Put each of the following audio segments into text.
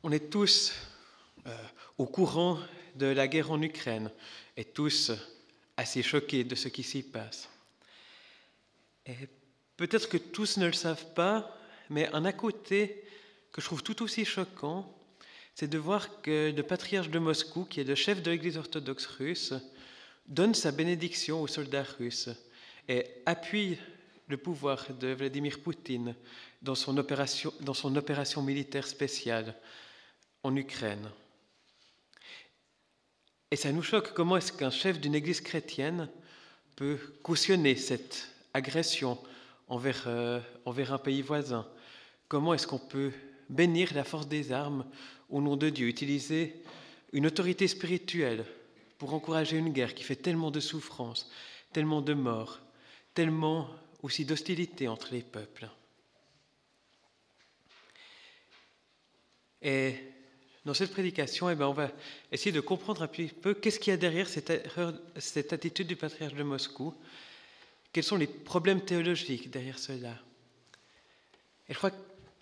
On est tous au courant de la guerre en Ukraine et tous assez choqués de ce qui s'y passe. Et peut-être que tous ne le savent pas, mais un à côté que je trouve tout aussi choquant, c'est de voir que le patriarche de Moscou, qui est le chef de l'Église orthodoxe russe, donne sa bénédiction aux soldats russes et appuie le pouvoir de Vladimir Poutine dans son opération militaire spéciale en Ukraine. Et ça nous choque, comment est-ce qu'un chef d'une église chrétienne peut cautionner cette agression envers un pays voisin? Comment est-ce qu'on peut bénir la force des armes au nom de Dieu, utiliser une autorité spirituelle pour encourager une guerre qui fait tellement de souffrances, tellement de morts, tellement aussi d'hostilité entre les peuples? Et dans cette prédication, on va essayer de comprendre un petit peu qu'est-ce qu'il y a derrière cette attitude du patriarche de Moscou, quels sont les problèmes théologiques derrière cela. Et je crois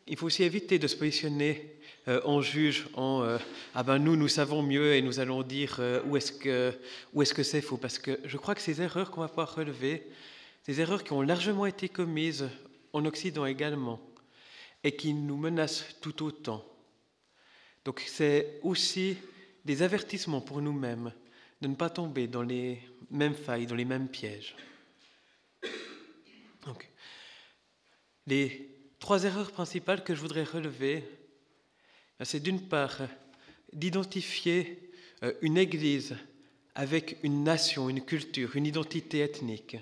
qu'il faut aussi éviter de se positionner en juge, nous savons mieux et nous allons dire où est-ce que c'est faux, parce que je crois que ces erreurs qu'on va pouvoir relever, des erreurs qui ont largement été commises en Occident également, et qui nous menacent tout autant. Donc c'est aussi des avertissements pour nous-mêmes de ne pas tomber dans les mêmes failles, dans les mêmes pièges. Donc, les 3 erreurs principales que je voudrais relever, c'est d'une part d'identifier une église avec une nation, une culture, une identité ethnique.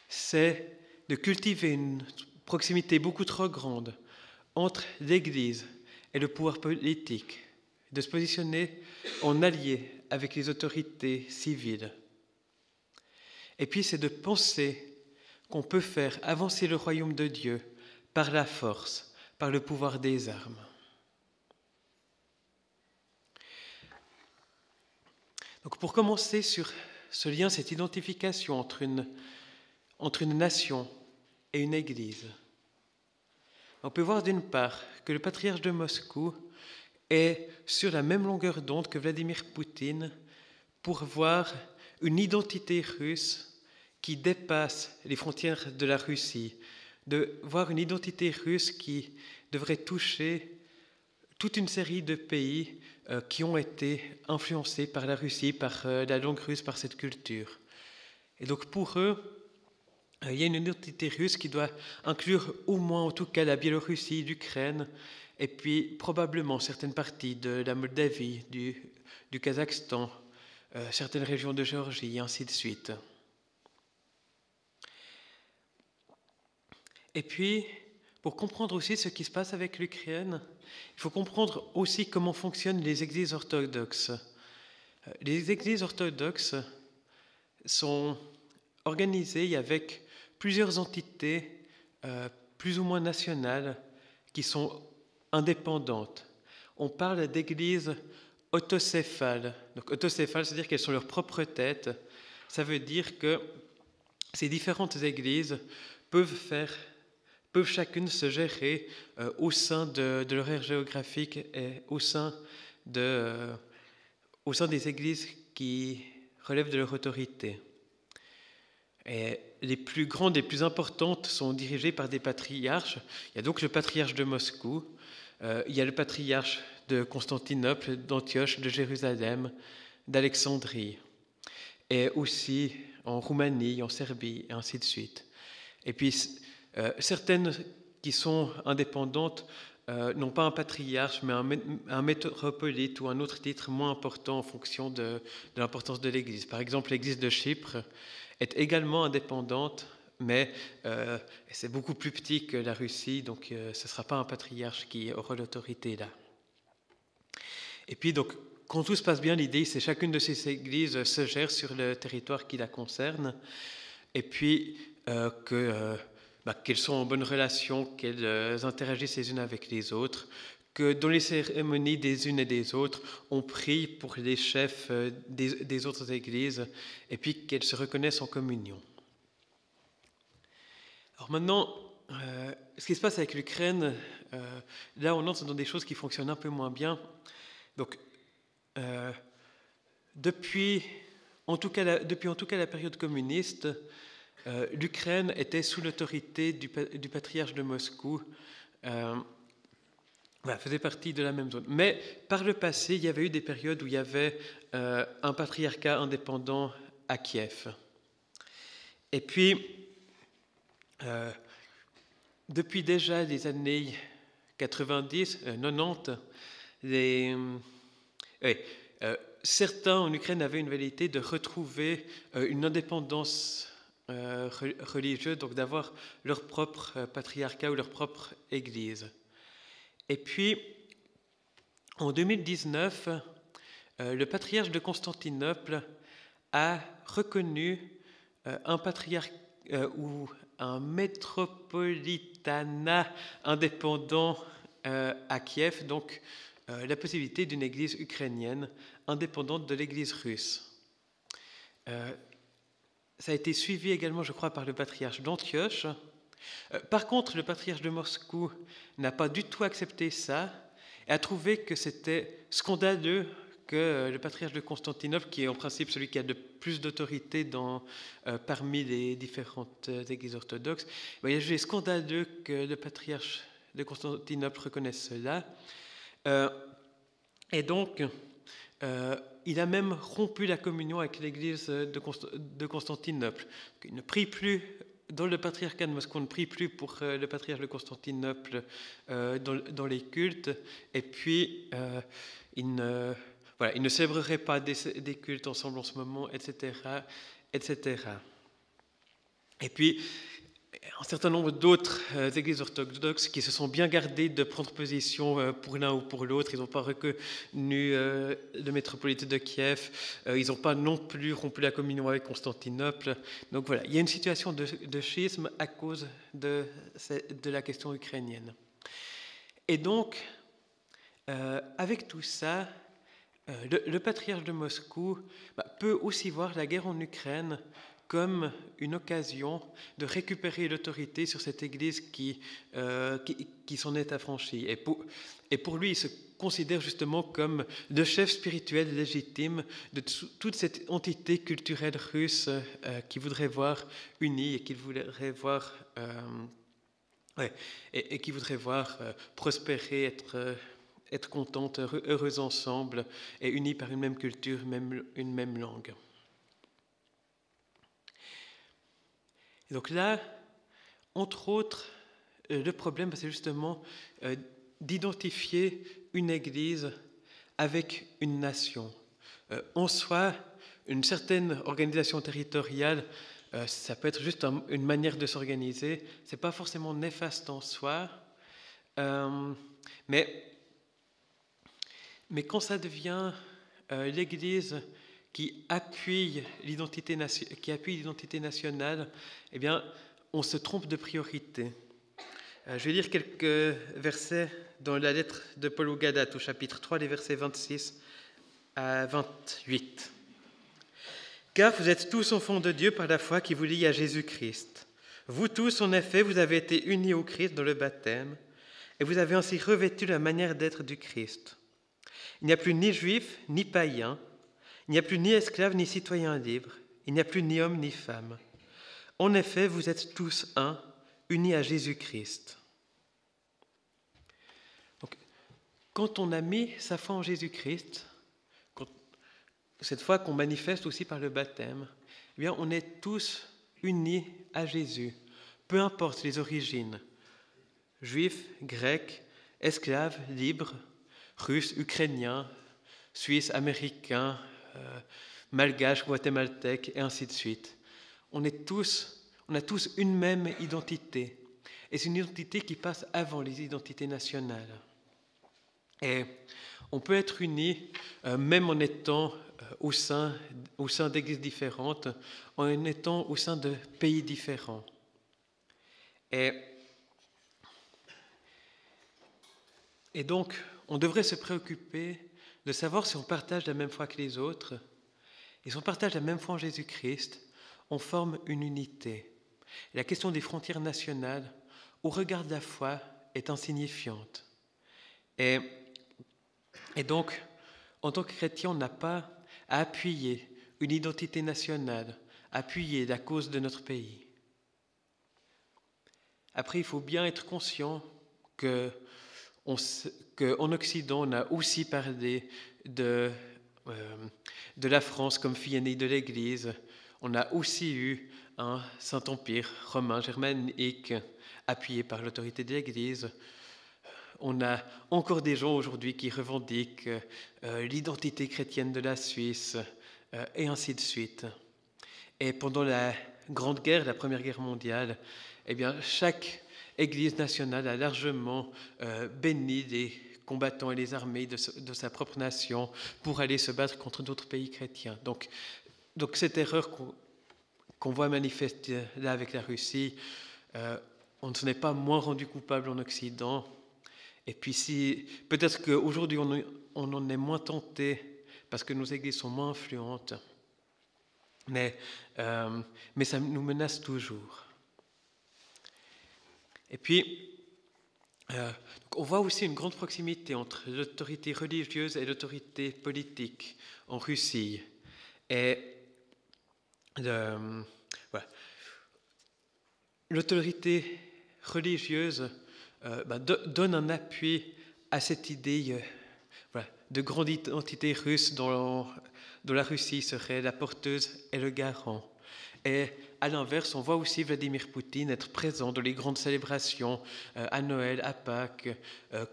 C'est de cultiver une proximité beaucoup trop grande entre l'église et le pouvoir politique, de se positionner en allié avec les autorités civiles. Et puis c'est de penser qu'on peut faire avancer le royaume de Dieu par la force, par le pouvoir des armes. Donc pour commencer sur ce lien, cette identification entre une nation et une église, on peut voir d'une part que le patriarche de Moscou est sur la même longueur d'onde que Vladimir Poutine pour voir une identité russe qui dépasse les frontières de la Russie, de voir une identité russe qui devrait toucher toute une série de pays qui ont été influencés par la Russie, par la langue russe, par cette culture. Et donc pour eux, il y a une identité russe qui doit inclure au moins, en tout cas, la Biélorussie, l'Ukraine, et puis probablement certaines parties de la Moldavie, du Kazakhstan, certaines régions de Géorgie, et ainsi de suite. Et puis, pour comprendre aussi ce qui se passe avec l'Ukraine, il faut comprendre aussi comment fonctionnent les églises orthodoxes. Les églises orthodoxes sont organisées avec plusieurs entités plus ou moins nationales qui sont indépendantes. On parle d'églises autocéphales. Donc autocéphales, c'est-à-dire qu'elles sont leur propre tête. Ça veut dire que ces différentes églises peuvent chacune se gérer au sein de leur aire géographique et au sein des églises qui relèvent de leur autorité. Et les plus grandes et plus importantes sont dirigées par des patriarches. Il y a donc le patriarche de Moscou, il y a le patriarche de Constantinople, d'Antioche, de Jérusalem, d'Alexandrie, et aussi en Roumanie, en Serbie, et ainsi de suite. Et puis, certaines qui sont indépendantes n'ont pas un patriarche, mais un métropolite ou un autre titre moins important en fonction de l'importance de l'Église. Par exemple, l'Église de Chypre est également indépendante, mais c'est beaucoup plus petit que la Russie, donc ce ne sera pas un patriarche qui aura l'autorité là. Et puis, donc, quand tout se passe bien, l'idée, c'est chacune de ces églises se gère sur le territoire qui la concerne, et puis qu'elles sont en bonne relation, qu'elles interagissent les unes avec les autres, que dans les cérémonies des unes et des autres, on prie pour les chefs des autres églises, et puis qu'elles se reconnaissent en communion. Alors maintenant, ce qui se passe avec l'Ukraine, là, on entre dans des choses qui fonctionnent un peu moins bien. Donc, depuis en tout cas la période communiste, l'Ukraine était sous l'autorité du patriarche de Moscou, faisait partie de la même zone. Mais par le passé, il y avait eu des périodes où il y avait un patriarcat indépendant à Kiev. Et puis, depuis déjà les années 90, 90, certains en Ukraine avaient une velléité de retrouver une indépendance religieuse, donc d'avoir leur propre patriarcat ou leur propre église. Et puis, en 2019, le patriarche de Constantinople a reconnu un patriarcat ou un métropolitanat indépendant à Kiev, donc la possibilité d'une église ukrainienne indépendante de l'église russe. Ça a été suivi également, je crois, par le patriarche d'Antioche. Par contre, le patriarche de Moscou n'a pas du tout accepté ça et a trouvé que c'était scandaleux que le patriarche de Constantinople, qui est en principe celui qui a le plus d'autorité parmi les différentes églises orthodoxes, il a jugé scandaleux que le patriarche de Constantinople reconnaisse cela. Et donc, il a même rompu la communion avec l'église de Constantinople. Il ne prie plus, dans le patriarcat de Moscou, on ne prie plus pour le patriarche de Constantinople dans les cultes, et puis il ne célébrerait pas des cultes ensemble en ce moment, etc., etc. Et puis, un certain nombre d'autres églises orthodoxes qui se sont bien gardées de prendre position pour l'un ou pour l'autre. Ils n'ont pas reconnu le métropolite de Kiev. Ils n'ont pas non plus rompu la communion avec Constantinople. Donc voilà, il y a une situation de schisme à cause de la question ukrainienne. Et donc, avec tout ça, le patriarche de Moscou peut aussi voir la guerre en Ukraine comme une occasion de récupérer l'autorité sur cette Église qui s'en est affranchie. Et pour lui, il se considère justement comme le chef spirituel légitime de toute cette entité culturelle russe qu'il voudrait voir unie et qu'il voudrait voir, et qu'il voudrait voir prospérer, être contente, heureuse ensemble et unie par une même culture, une même langue. Et donc là, entre autres, le problème, c'est justement d'identifier une Église avec une nation. En soi, une certaine organisation territoriale, ça peut être juste une manière de s'organiser. Ce n'est pas forcément néfaste en soi, mais quand ça devient l'Église qui appuie l'identité nationale, eh bien, on se trompe de priorité. Je vais lire quelques versets dans la lettre de Paul aux Galates, au chapitre 3, les versets 26 à 28. « Car vous êtes tous enfants de Dieu par la foi qui vous lie à Jésus-Christ. Vous tous, en effet, vous avez été unis au Christ dans le baptême, et vous avez ainsi revêtu la manière d'être du Christ. Il n'y a plus ni juif, ni païen, il n'y a plus ni esclave, ni citoyen libre, il n'y a plus ni homme, ni femme. En effet, vous êtes tous un, unis à Jésus-Christ. » Donc, quand on a mis sa foi en Jésus-Christ, cette foi qu'on manifeste aussi par le baptême, eh bien, on est tous unis à Jésus, peu importe les origines, juifs, grecs, esclaves, libres, russes, ukrainiens, suisses, américains, malgaches, guatémaltèques, et ainsi de suite. On a tous une même identité. Et c'est une identité qui passe avant les identités nationales. Et on peut être unis, même en étant au sein d'églises différentes, en étant au sein de pays différents. Et donc, on devrait se préoccuper de savoir si on partage la même foi que les autres. Et si on partage la même foi en Jésus-Christ, on forme une unité. Et la question des frontières nationales, au regard de la foi, est insignifiante. Et donc, en tant que chrétien, on n'a pas à appuyer une identité nationale, appuyer la cause de notre pays. Après, il faut bien être conscient qu'en Occident, on a aussi parlé de la France comme fille aînée de l'Église. On a aussi eu un Saint-Empire romain germanique appuyé par l'autorité de l'Église. On a encore des gens aujourd'hui qui revendiquent l'identité chrétienne de la Suisse, et ainsi de suite. Et pendant la Grande Guerre, la Première Guerre mondiale, eh bien, chaque Église nationale a largement béni les combattants et les armées de sa propre nation pour aller se battre contre d'autres pays chrétiens. Donc cette erreur qu'on voit manifester là avec la Russie, on ne s'en est pas moins rendu coupable en Occident. Et puis peut-être qu'aujourd'hui on en est moins tenté parce que nos églises sont moins influentes, mais ça nous menace toujours. Et puis, on voit aussi une grande proximité entre l'autorité religieuse et l'autorité politique en Russie. Et l'autorité religieuse donne un appui à cette idée de grande identité russe dont la Russie serait la porteuse et le garant. Et à l'inverse, on voit aussi Vladimir Poutine être présent dans les grandes célébrations à Noël, à Pâques,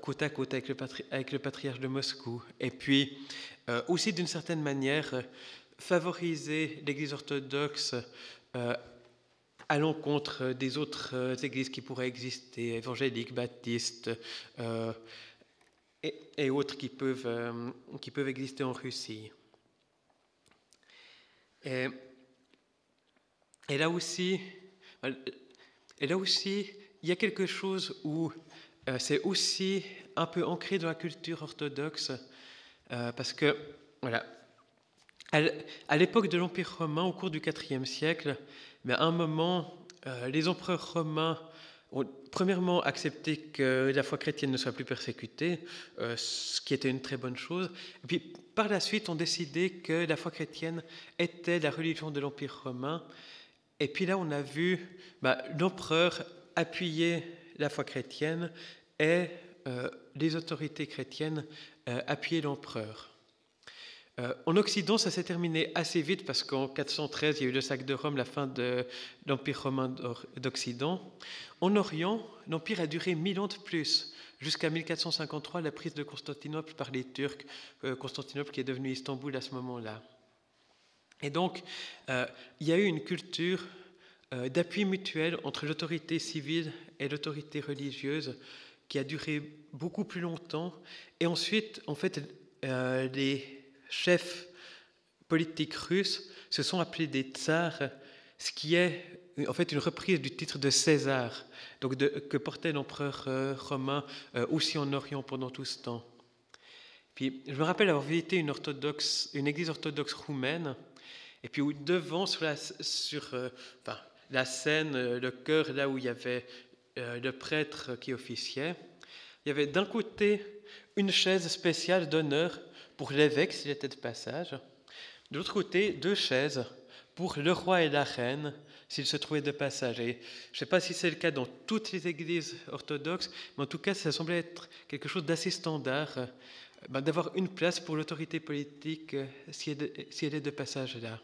côte à côte avec le patriarche de Moscou. Et puis, aussi d'une certaine manière, favoriser l'Église orthodoxe à l'encontre des autres églises qui pourraient exister, évangéliques, baptistes et autres qui peuvent exister en Russie. Et là aussi, il y a quelque chose où c'est aussi un peu ancré dans la culture orthodoxe, parce que, voilà, à l'époque de l'Empire romain, au cours du IVe siècle, à un moment, les empereurs romains ont premièrement accepté que la foi chrétienne ne soit plus persécutée, ce qui était une très bonne chose. Et puis, par la suite, ont décidé que la foi chrétienne était la religion de l'Empire romain. Et puis là, on a vu l'empereur appuyer la foi chrétienne et les autorités chrétiennes appuyer l'empereur. En Occident, ça s'est terminé assez vite parce qu'en 413, il y a eu le sac de Rome, la fin de l'Empire romain d'Occident. En Orient, l'Empire a duré 1000 ans de plus, jusqu'à 1453, la prise de Constantinople par les Turcs, Constantinople qui est devenue Istanbul à ce moment-là. Et donc, il y a eu une culture d'appui mutuel entre l'autorité civile et l'autorité religieuse qui a duré beaucoup plus longtemps. Et ensuite, en fait, les chefs politiques russes se sont appelés des tsars, ce qui est en fait une reprise du titre de César, donc que portait l'empereur romain aussi en Orient pendant tout ce temps. Puis, je me rappelle avoir visité une église orthodoxe roumaine, et puis devant, sur la scène, le chœur, là où il y avait le prêtre qui officiait, il y avait d'un côté une chaise spéciale d'honneur pour l'évêque s'il était de passage, de l'autre côté 2 chaises pour le roi et la reine s'ils se trouvaient de passage. Et je ne sais pas si c'est le cas dans toutes les églises orthodoxes, mais en tout cas ça semblait être quelque chose d'assez standard, d'avoir une place pour l'autorité politique si elle est de passage là.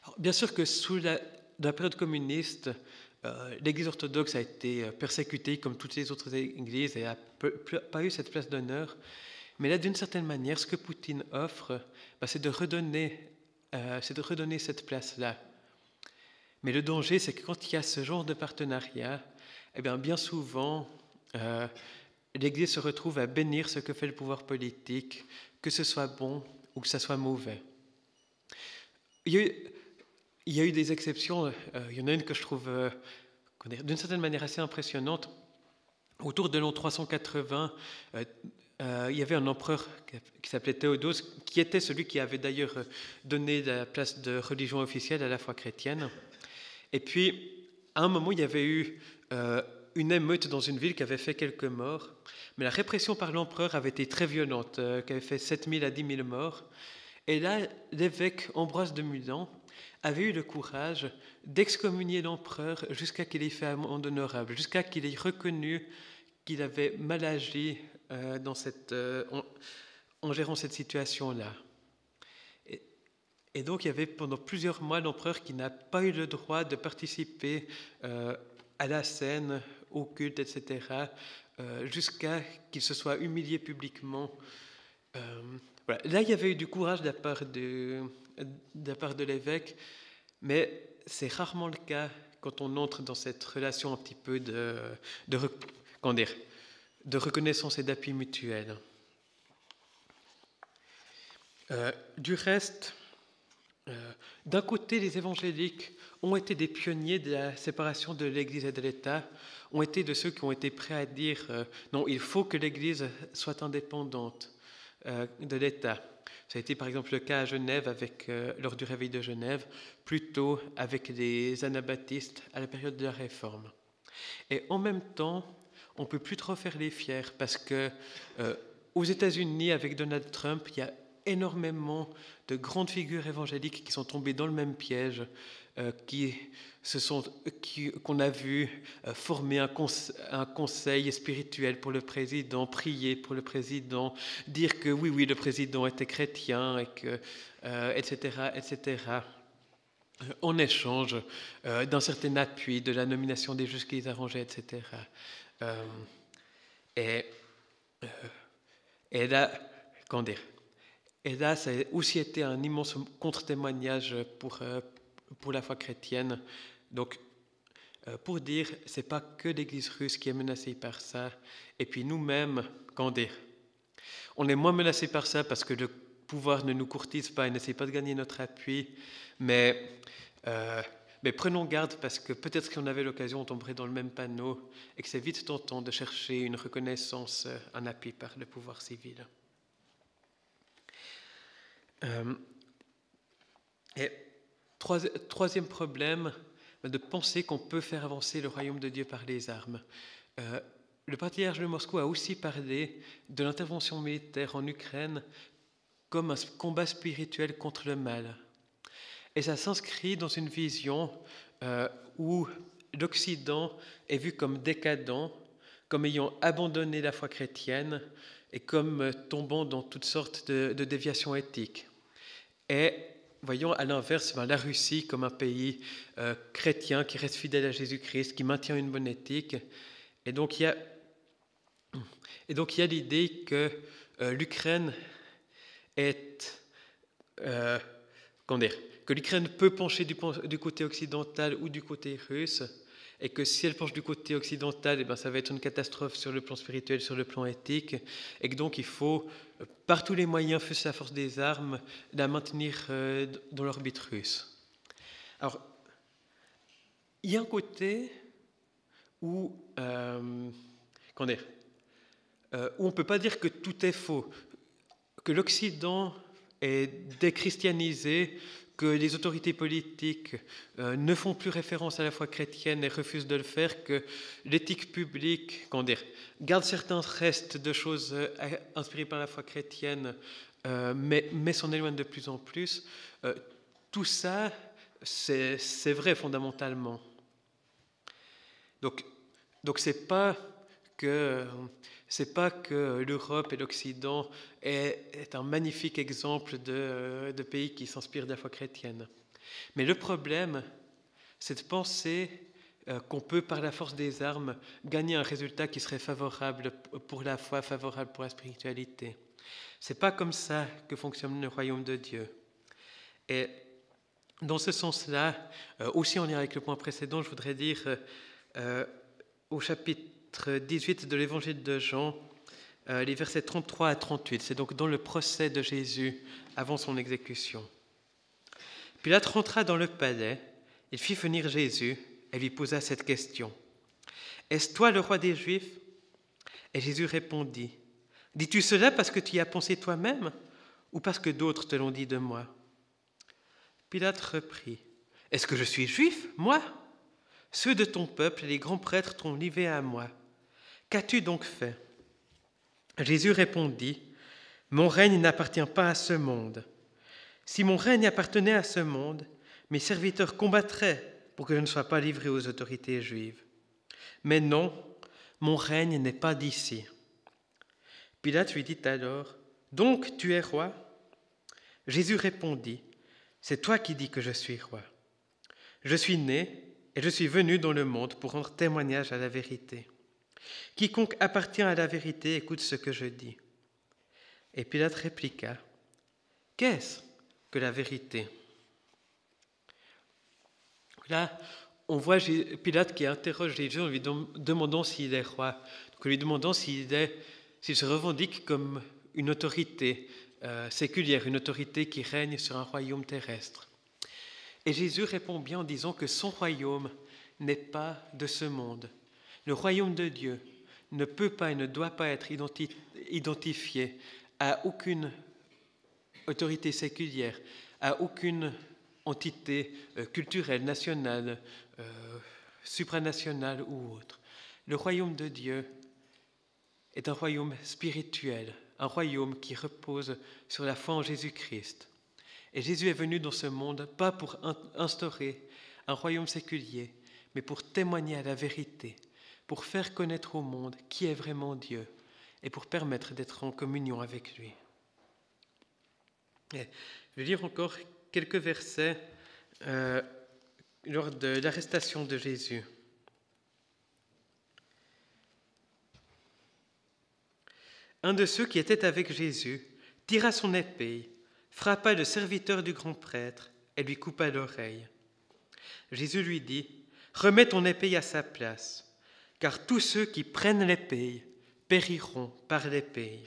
Alors, bien sûr que sous la période communiste, l'Église orthodoxe a été persécutée comme toutes les autres églises et n'a pas eu cette place d'honneur. Mais là, d'une certaine manière, ce que Poutine offre, c'est de redonner cette place-là. Mais le danger, c'est que quand il y a ce genre de partenariat, bien souvent, l'Église se retrouve à bénir ce que fait le pouvoir politique, que ce soit bon ou que ce soit mauvais. Il y a eu des exceptions. Il y en a une que je trouve, d'une certaine manière, assez impressionnante. Autour de l'an 380, il y avait un empereur qui s'appelait Théodose, qui était celui qui avait d'ailleurs donné la place de religion officielle à la foi chrétienne. Et puis, à un moment, il y avait eu une émeute dans une ville qui avait fait quelques morts, mais la répression par l'empereur avait été très violente, qui avait fait 7 000 à 10 000 morts. Et là, l'évêque Ambroise de Mudan avait eu le courage d'excommunier l'empereur jusqu'à qu'il ait fait amende honorable, jusqu'à qu'il ait reconnu qu'il avait mal agi en gérant cette situation-là. Et donc, il y avait pendant plusieurs mois l'empereur qui n'a pas eu le droit de participer à la scène, au culte, etc., jusqu'à qu'il se soit humilié publiquement. Voilà. Là, il y avait eu du courage de la part de l'évêque, mais c'est rarement le cas quand on entre dans cette relation un petit peu de reconnaissance et d'appui mutuel. Du reste, d'un côté, les évangéliques ont été des pionniers de la séparation de l'Église et de l'État, ont été de ceux qui ont été prêts à dire non, il faut que l'Église soit indépendante de l'État. Ça a été par exemple le cas à Genève lors du réveil de Genève, plutôt avec les anabaptistes à la période de la Réforme. Et en même temps, on ne peut plus trop faire les fiers parce que aux États-Unis, avec Donald Trump, il y a énormément de grandes figures évangéliques qui sont tombées dans le même piège, qu'on a vu former un conseil spirituel pour le président, prier pour le président, dire que oui, le président était chrétien, et que, etc., etc., en échange d'un certain appui, de la nomination des juges qui les arrangeaient, etc. Et là, comment dire ? Et là, ça a aussi été un immense contre-témoignage pour la foi chrétienne. Donc, pour dire, c'est pas que l'Église russe qui est menacée par ça. Et puis nous-mêmes, comment dire, on est moins menacés par ça parce que le pouvoir ne nous courtise pas et n'essaie pas de gagner notre appui. Mais prenons garde parce que peut-être si on avait l'occasion, on tomberait dans le même panneau et que c'est vite tentant de chercher une reconnaissance, un appui par le pouvoir civil. Et troisième problème, de penser qu'on peut faire avancer le royaume de Dieu par les armes. Le patriarche de Moscou a aussi parlé de l'intervention militaire en Ukraine comme un combat spirituel contre le mal. Et ça s'inscrit dans une vision où l'Occident est vu comme décadent, comme ayant abandonné la foi chrétienne et comme tombant dans toutes sortes de déviations éthiques. Et voyons à l'inverse la Russie comme un pays chrétien qui reste fidèle à Jésus-Christ, qui maintient une bonne éthique. Et donc il y a l'idée que l'Ukraine que l'Ukraine peut pencher du côté occidental ou du côté russe, et que si elle penche du côté occidental, ça va être une catastrophe sur le plan spirituel, sur le plan éthique, et que donc il faut, par tous les moyens, fût-ce la force des armes, la maintenir dans l'orbite russe. Alors, il y a un côté où on ne peut pas dire que tout est faux, que l'Occident est déchristianisé, que les autorités politiques ne font plus référence à la foi chrétienne et refusent de le faire, que l'éthique publique garde certains restes de choses inspirées par la foi chrétienne, mais s'en éloigne de plus en plus. Tout ça, c'est vrai fondamentalement. Donc c'est pas que l'Europe et l'Occident est un magnifique exemple de pays qui s'inspirent de la foi chrétienne. Mais le problème, c'est de penser qu'on peut, par la force des armes, gagner un résultat qui serait favorable pour la foi, favorable pour la spiritualité. C'est pas comme ça que fonctionne le royaume de Dieu. Et dans ce sens-là, aussi en lien avec le point précédent, je voudrais dire au chapitre 18 de l'évangile de Jean, les versets 33 à 38. C'est donc dans le procès de Jésus avant son exécution. Pilate rentra dans le palais, il fit venir Jésus et lui posa cette question. « Est-ce toi le roi des Juifs ?» Et Jésus répondit. « Dis-tu cela parce que tu y as pensé toi-même ou parce que d'autres te l'ont dit de moi ?» Pilate reprit. « Est-ce que je suis juif, moi ? Ceux de ton peuple et les grands prêtres t'ont livré à moi. Qu'as-tu donc fait » Jésus répondit, « Mon règne n'appartient pas à ce monde. Si mon règne appartenait à ce monde, mes serviteurs combattraient pour que je ne sois pas livré aux autorités juives. Mais non, mon règne n'est pas d'ici. » Pilate lui dit alors, « Donc tu es roi » Jésus répondit, « C'est toi qui dis que je suis roi. Je suis né et je suis venu dans le monde pour rendre témoignage à la vérité. Quiconque appartient à la vérité écoute ce que je dis. » Et Pilate répliqua, « Qu'est-ce que la vérité ?» Là, on voit Pilate qui interroge Jésus en lui demandant s'il est roi, en lui demandant s'il se revendique comme une autorité séculière, une autorité qui règne sur un royaume terrestre. Et Jésus répond bien en disant que son royaume n'est pas de ce monde. Le royaume de Dieu ne peut pas et ne doit pas être identifié à aucune autorité séculière, à aucune entité culturelle, nationale, supranationale ou autre. Le royaume de Dieu est un royaume spirituel, un royaume qui repose sur la foi en Jésus-Christ. Et Jésus est venu dans ce monde pas pour instaurer un royaume séculier, mais pour témoigner à la vérité, pour faire connaître au monde qui est vraiment Dieu et pour permettre d'être en communion avec lui. Et je vais lire encore quelques versets lors de l'arrestation de Jésus. Un de ceux qui étaient avec Jésus tira son épée, frappa le serviteur du grand prêtre et lui coupa l'oreille. Jésus lui dit, « Remets ton épée à sa place, car tous ceux qui prennent l'épée périront par l'épée.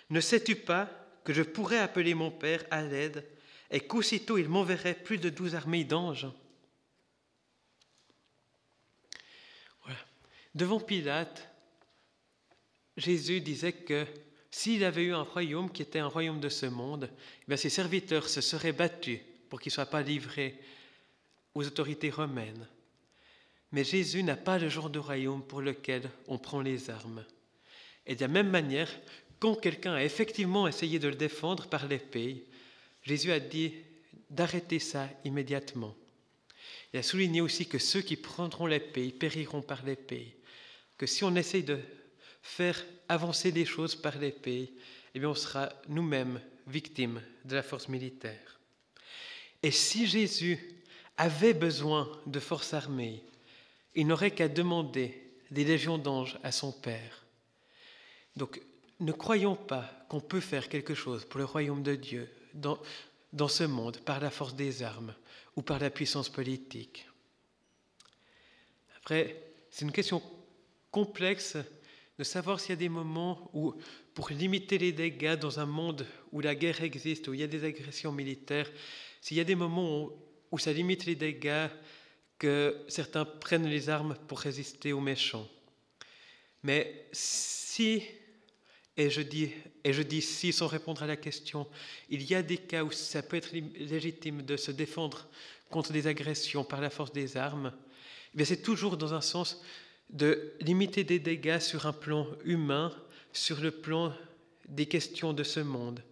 Ne sais-tu pas que je pourrais appeler mon Père à l'aide et qu'aussitôt il m'enverrait plus de 12 armées d'anges ?» Voilà. Devant Pilate, Jésus disait que s'il avait eu un royaume qui était un royaume de ce monde, ses serviteurs se seraient battus pour qu'il ne soit pas livré aux autorités romaines. Mais Jésus n'a pas le genre de royaume pour lequel on prend les armes. Et de la même manière, quand quelqu'un a effectivement essayé de le défendre par l'épée, Jésus a dit d'arrêter ça immédiatement. Il a souligné aussi que ceux qui prendront l'épée périront par l'épée, que si on essaye de faire avancer les choses par l'épée, on sera nous-mêmes victimes de la force militaire. Et si Jésus avait besoin de forces armées, il n'aurait qu'à demander des légions d'anges à son Père. Donc, ne croyons pas qu'on peut faire quelque chose pour le royaume de Dieu dans ce monde par la force des armes ou par la puissance politique. Après, c'est une question complexe de savoir s'il y a des moments où, pour limiter les dégâts dans un monde où la guerre existe, où il y a des agressions militaires, s'il y a des moments où ça limite les dégâts, que certains prennent les armes pour résister aux méchants. Mais si, et je dis si sans répondre à la question, il y a des cas où ça peut être légitime de se défendre contre des agressions par la force des armes, c'est toujours dans un sens de limiter des dégâts sur un plan humain, sur le plan des questions de ce monde.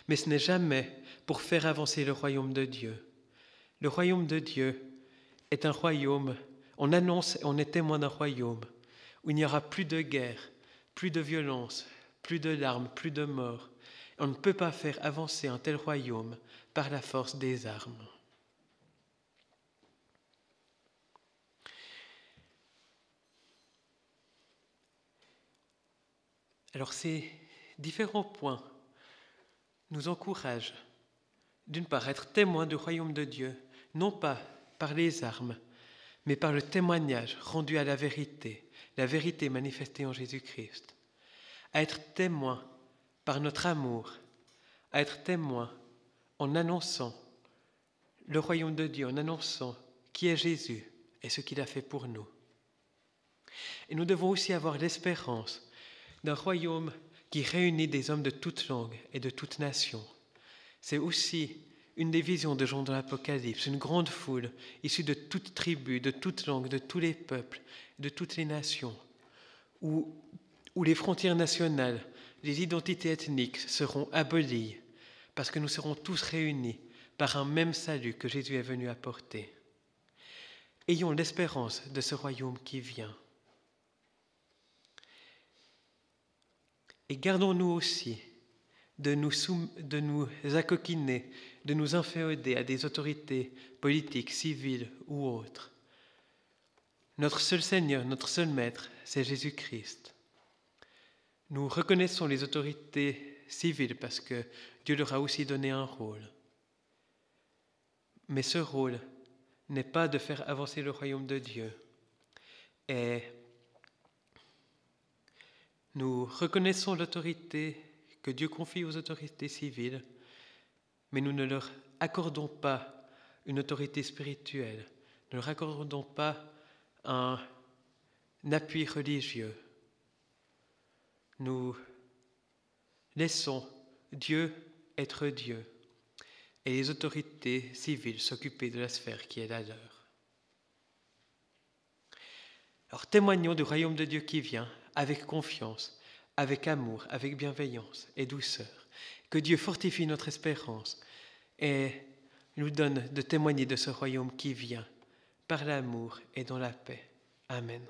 Mais ce n'est jamais pour faire avancer le royaume de Dieu. Le royaume de Dieu est un royaume, on annonce et on est témoin d'un royaume où il n'y aura plus de guerre, plus de violence, plus de larmes, plus de morts. On ne peut pas faire avancer un tel royaume par la force des armes. Alors ces différents points nous encouragent, d'une part, à être témoins du royaume de Dieu, non pas par les armes, mais par le témoignage rendu à la vérité manifestée en Jésus-Christ, à être témoins par notre amour, à être témoins en annonçant le royaume de Dieu, en annonçant qui est Jésus et ce qu'il a fait pour nous. Et nous devons aussi avoir l'espérance d'un royaume qui réunit des hommes de toutes langues et de toutes nations. C'est aussi une des visions de Jean de l'Apocalypse, une grande foule issue de toutes tribus, de toutes langues, de tous les peuples, de toutes les nations, où les frontières nationales, les identités ethniques seront abolies, parce que nous serons tous réunis par un même salut que Jésus est venu apporter. Ayons l'espérance de ce royaume qui vient. Et gardons-nous aussi de nous accoquiner, de nous inféoder à des autorités politiques, civiles ou autres. Notre seul Seigneur, notre seul Maître, c'est Jésus-Christ. Nous reconnaissons les autorités civiles parce que Dieu leur a aussi donné un rôle. Mais ce rôle n'est pas de faire avancer le royaume de Dieu. Et nous reconnaissons l'autorité que Dieu confie aux autorités civiles, mais nous ne leur accordons pas une autorité spirituelle, ne leur accordons pas un appui religieux. Nous laissons Dieu être Dieu et les autorités civiles s'occuper de la sphère qui est la leur. Alors témoignons du royaume de Dieu qui vient avec confiance, avec amour, avec bienveillance et douceur. Que Dieu fortifie notre espérance et nous donne de témoigner de ce royaume qui vient par l'amour et dans la paix. Amen.